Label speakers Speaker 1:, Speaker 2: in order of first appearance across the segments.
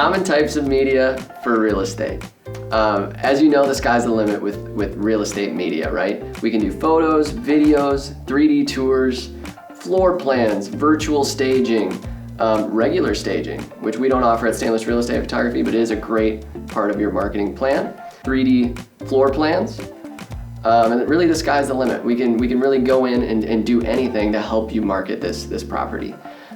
Speaker 1: Common types of media for real estate. As you know, the sky's the limit with real estate media, right? We can do photos, videos, 3D tours, floor plans, virtual staging, regular staging, which we don't offer at Stainless Real Estate Photography, but it is a great part of your marketing plan. 3D floor plans, and really the sky's the limit. We can really go in and do anything to help you market this property.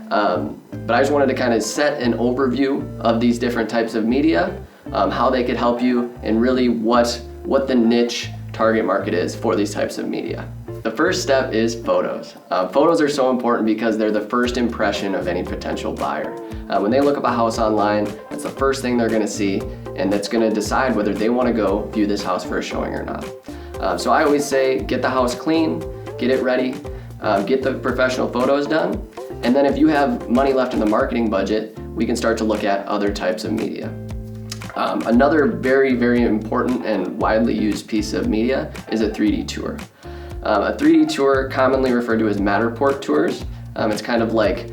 Speaker 1: But I just wanted to kind of set an overview of these different types of media, how they could help you, and really what the niche target market is for these types of media. The first step is photos. Photos are so important because they're the first impression of any potential buyer. When they look up a house online, that's the first thing they're gonna see, and that's gonna decide whether they wanna go view this house for a showing or not. So I always say, get the house clean, get it ready, get the professional photos done, and then if you have money left in the marketing budget, we can start to look at other types of media. Another very, very important and widely used piece of media is a 3D tour. A 3D tour, commonly referred to as Matterport tours. It's kind of like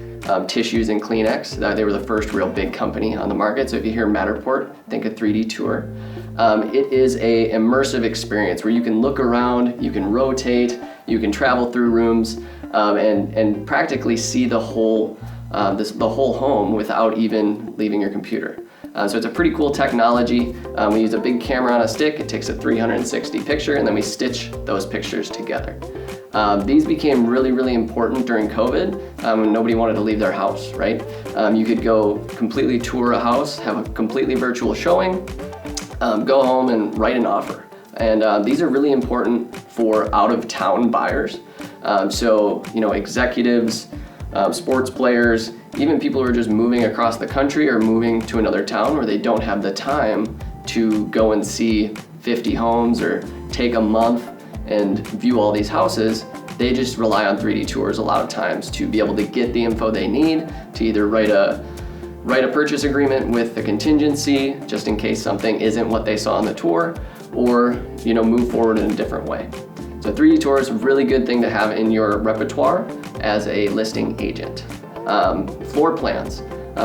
Speaker 1: tissues and Kleenex. They were the first real big company on the market. So if you hear Matterport, think a 3D tour. It is a immersive experience where you can look around, you can rotate, you can travel through rooms, and practically see the whole home without even leaving your computer. So it's a pretty cool technology. We use a big camera on a stick. It takes a 360 picture, and then we stitch those pictures together. These became really, really important during COVID when nobody wanted to leave their house, right? You could go completely tour a house, have a completely virtual showing, go home and write an offer. And these are really important for out-of-town buyers. So, executives, sports players, even people who are just moving across the country or moving to another town where they don't have the time to go and see 50 homes or take a month and view all these houses. They just rely on 3D tours a lot of times to be able to get the info they need to either write a purchase agreement with the contingency just in case something isn't what they saw on the tour, or move forward in a different way. So 3D tour is a really good thing to have in your repertoire as a listing agent. Floor plans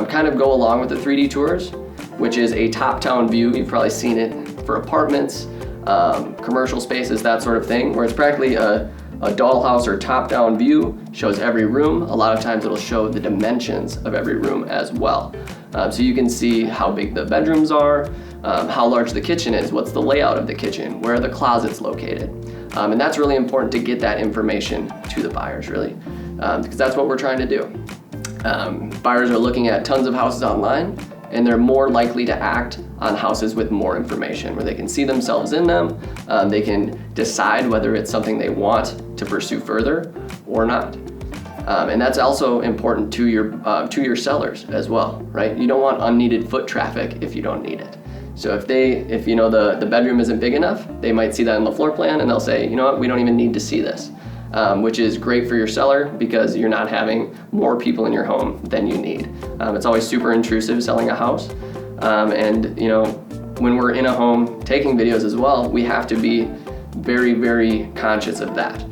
Speaker 1: kind of go along with the 3D tours, which is a top-down view. You've probably seen it for apartments, commercial spaces, that sort of thing, where it's practically a dollhouse or top-down view, shows every room. A lot of times it'll show the dimensions of every room as well. So you can see how big the bedrooms are, how large the kitchen is, what's the layout of the kitchen, where are the closets located. And that's really important to get that information to the buyers, really, because that's what we're trying to do. Buyers are looking at tons of houses online, and they're more likely to act on houses with more information, where they can see themselves in them, they can decide whether it's something they want to pursue further or not. And that's also important to your sellers as well, right? You don't want unneeded foot traffic if you don't need it. So if the bedroom isn't big enough, they might see that in the floor plan and they'll say, you know what, we don't even need to see this. Which is great for your seller because you're not having more people in your home than you need. It's always super intrusive selling a house. And when we're in a home taking videos as well, we have to be very, very conscious of that.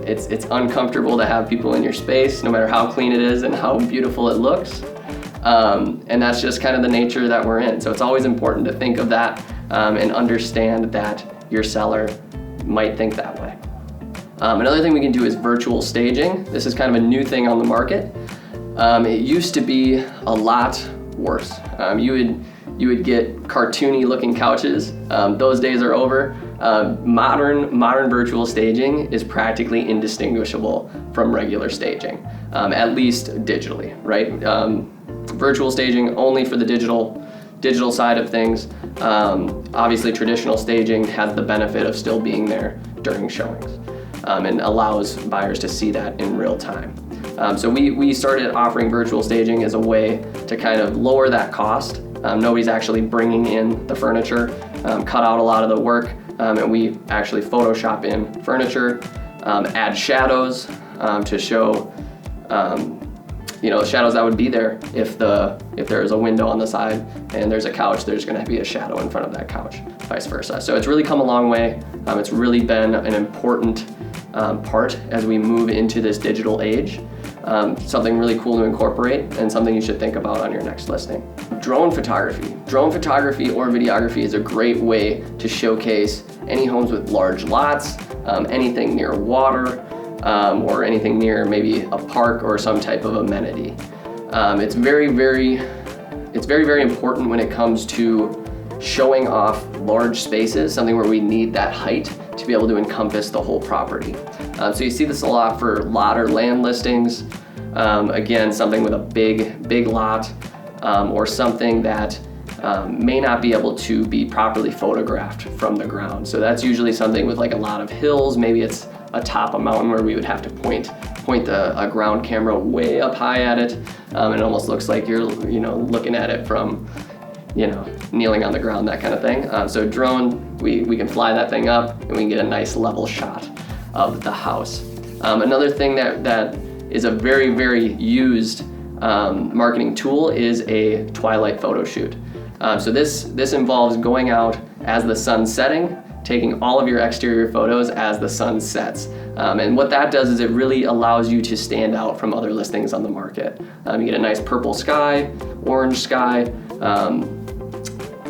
Speaker 1: It's uncomfortable to have people in your space, no matter how clean it is and how beautiful it looks. And that's just kind of the nature that we're in. So it's always important to think of that and understand that your seller might think that way. Another thing we can do is virtual staging. This is kind of a new thing on the market. It used to be a lot worse. You would get cartoony looking couches. Those days are over. Modern virtual staging is practically indistinguishable from regular staging, at least digitally, right? Virtual staging only for the digital side of things. Obviously traditional staging has the benefit of still being there during showings. And allows buyers to see that in real time. So we started offering virtual staging as a way to kind of lower that cost. Nobody's actually bringing in the furniture, cut out a lot of the work, and we actually Photoshop in furniture, add shadows to show the shadows that would be there if there is a window on the side and there's a couch, there's going to be a shadow in front of that couch, vice versa. So it's really come a long way. It's really been an important part as we move into this digital age. Something really cool to incorporate and something you should think about on your next listing. Drone photography. Drone photography or videography is a great way to showcase any homes with large lots, anything near water, or anything near maybe a park or some type of amenity. It's very, very important when it comes to showing off large spaces, something where we need that height to be able to encompass the whole property. So you see this a lot for lot or land listings. Again, something with a big lot, or something that may not be able to be properly photographed from the ground. So that's usually something with like a lot of hills. Maybe it's atop a mountain where we would have to point a ground camera way up high at it. It almost looks like you're looking at it from kneeling on the ground, that kind of thing. So drone, we can fly that thing up and we can get a nice level shot of the house. Another thing that is a very, very used marketing tool is a Twilight photo shoot. So this involves going out as the sun's setting, taking all of your exterior photos as the sun sets. And what that does is it really allows you to stand out from other listings on the market. You get a nice purple sky, orange sky.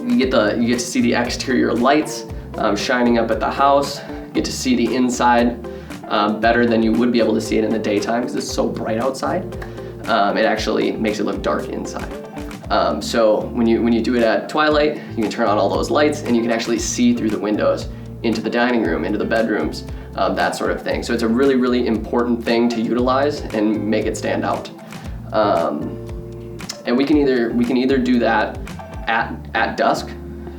Speaker 1: You get to see the exterior lights shining up at the house. You get to see the inside better than you would be able to see it in the daytime because it's so bright outside. It actually makes it look dark inside. So when you do it at Twilight, you can turn on all those lights and you can actually see through the windows into the dining room, into the bedrooms, that sort of thing. So it's a really, really important thing to utilize and make it stand out. And we can either do that at dusk,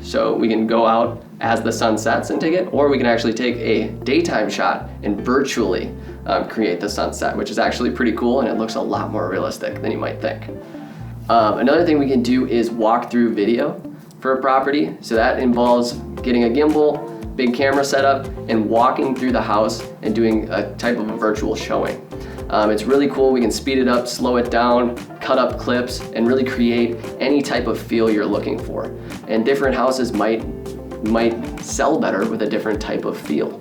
Speaker 1: so we can go out as the sun sets and take it, or we can actually take a daytime shot and virtually create the sunset, which is actually pretty cool and it looks a lot more realistic than you might think. Another thing we can do is walk through video for a property. So that involves getting a gimbal, big camera setup, and walking through the house and doing a type of a virtual showing. It's really cool. We can speed it up, slow it down, cut up clips, and really create any type of feel you're looking for. And different houses might sell better with a different type of feel.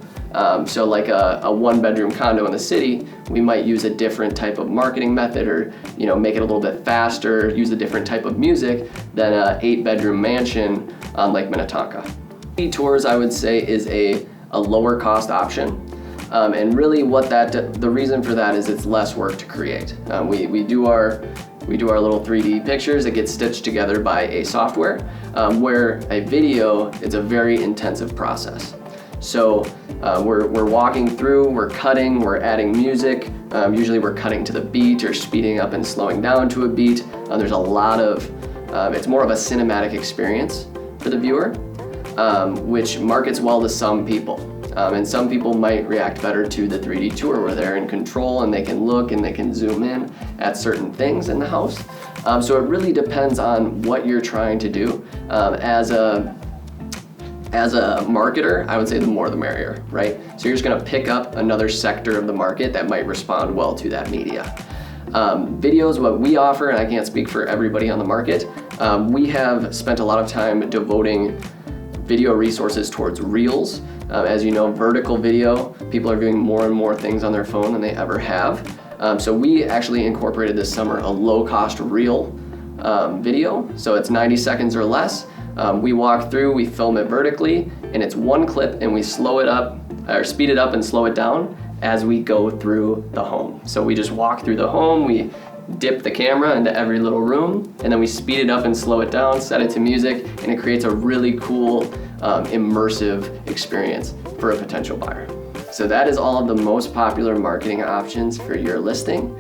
Speaker 1: So like a one-bedroom condo in the city, we might use a different type of marketing method, or make it a little bit faster, use a different type of music than an 8-bedroom mansion on Lake Minnetonka. Tours, I would say, is a lower cost option. And really the reason for that is it's less work to create. We do our little 3D pictures that get stitched together by a software, where a video is a very intensive process. So we're walking through, we're cutting, we're adding music. Usually we're cutting to the beat or speeding up and slowing down to a beat. There's a lot of, it's more of a cinematic experience for the viewer, which markets well to some people. And some people might react better to the 3D tour where they're in control and they can look and they can zoom in at certain things in the house. So it really depends on what you're trying to do. As a marketer, I would say the more the merrier, right? So you're just gonna pick up another sector of the market that might respond well to that media. Videos, what we offer, and I can't speak for everybody on the market, we have spent a lot of time devoting video resources towards reels. As you know, vertical video, people are doing more and more things on their phone than they ever have. So we actually incorporated this summer a low-cost reel video. So it's 90 seconds or less. We walk through, we film it vertically, and it's one clip, and we slow it up, or speed it up and slow it down as we go through the home. So we just walk through the home, we dip the camera into every little room, and then we speed it up and slow it down, set it to music, and it creates a really cool, immersive experience for a potential buyer. So that is all of the most popular marketing options for your listing.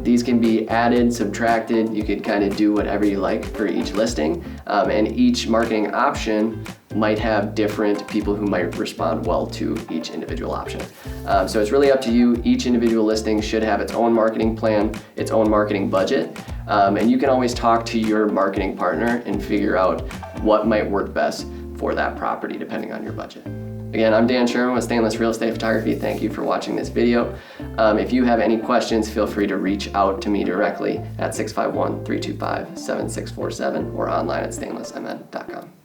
Speaker 1: These can be added, subtracted, you could kind of do whatever you like for each listing, and each marketing option might have different people who might respond well to each individual option. So it's really up to you. Each individual listing should have its own marketing plan, its own marketing budget, and you can always talk to your marketing partner and figure out what might work best for that property depending on your budget. Again, I'm Dan Sherman with Stainless Real Estate Photography. Thank you for watching this video. If you have any questions, feel free to reach out to me directly at 651-325-7647 or online at stainlessmn.com.